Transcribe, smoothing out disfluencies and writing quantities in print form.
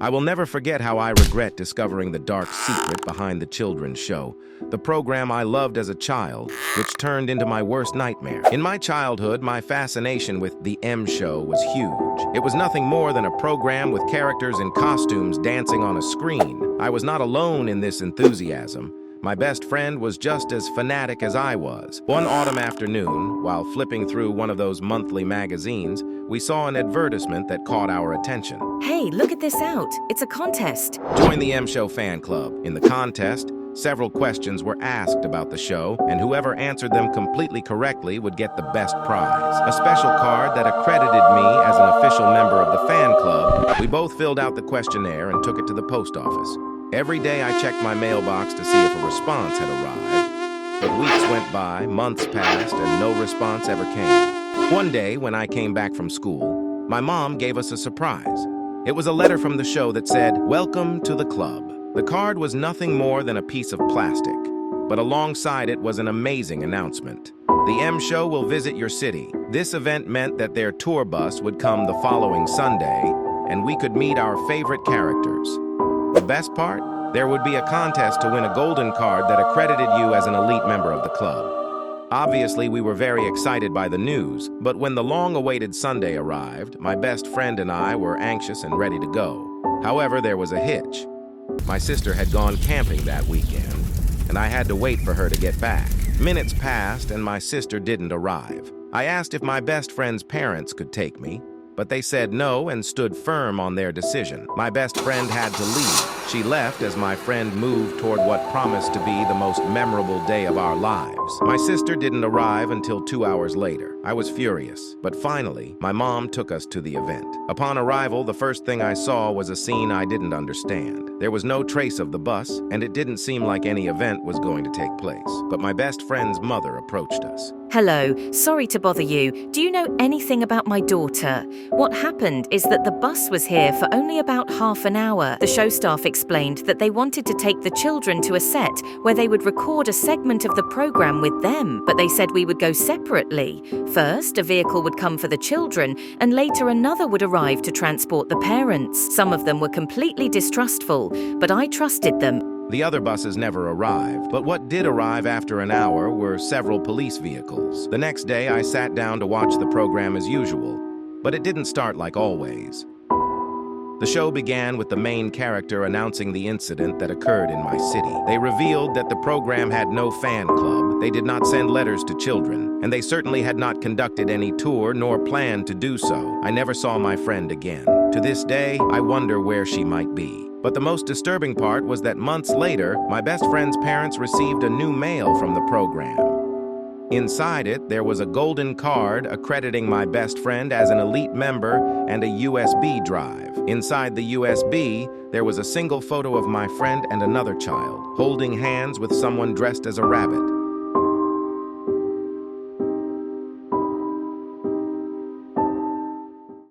I will never forget how I regret discovering the dark secret behind the children's show, the program I loved as a child, which turned into my worst nightmare. In my childhood, my fascination with the M Show was huge. It was nothing more than a program with characters in costumes dancing on a screen. I was not alone in this enthusiasm. My best friend was just as fanatic as I was. One autumn afternoon, while flipping through one of those monthly magazines, we saw an advertisement that caught our attention. Hey, look at this out. It's a contest. Join the M Show fan club. In the contest, several questions were asked about the show, and whoever answered them completely correctly would get the best prize. A special card that accredited me as an official member of the fan club. We both filled out the questionnaire and took it to the post office. Every day I checked my mailbox to see if a response had arrived. But weeks went by, months passed, and no response ever came. One day, when I came back from school, my mom gave us a surprise. It was a letter from the show that said, "Welcome to the club." The card was nothing more than a piece of plastic, but alongside it was an amazing announcement. The M Show will visit your city. This event meant that their tour bus would come the following Sunday, and we could meet our favorite characters. The best part? There would be a contest to win a golden card that accredited you as an elite member of the club. Obviously, we were very excited by the news, but when the long-awaited Sunday arrived, my best friend and I were anxious and ready to go. However, there was a hitch. My sister had gone camping that weekend, and I had to wait for her to get back. Minutes passed, and my sister didn't arrive. I asked if my best friend's parents could take me, but they said no and stood firm on their decision. My best friend had to leave. She left as my friend moved toward what promised to be the most memorable day of our lives. My sister didn't arrive until 2 hours later. I was furious, but finally, my mom took us to the event. Upon arrival, the first thing I saw was a scene I didn't understand. There was no trace of the bus, and it didn't seem like any event was going to take place. But my best friend's mother approached us. Hello, sorry to bother you. Do you know anything about my daughter? What happened is that the bus was here for only about half an hour. The show staff explained that they wanted to take the children to a set where they would record a segment of the program with them, but they said we would go separately. First, a vehicle would come for the children, and later another would arrive to transport the parents. Some of them were completely distrustful, but I trusted them. The other buses never arrived, but what did arrive after an hour were several police vehicles. The next day, I sat down to watch the program as usual, but it didn't start like always. The show began with the main character announcing the incident that occurred in my city. They revealed that the program had no fan club, they did not send letters to children, and they certainly had not conducted any tour nor planned to do so. I never saw my friend again. To this day, I wonder where she might be. But the most disturbing part was that months later, my best friend's parents received a new mail from the program. Inside it, there was a golden card accrediting my best friend as an elite member and a USB drive. Inside the USB, there was a single photo of my friend and another child, holding hands with someone dressed as a rabbit.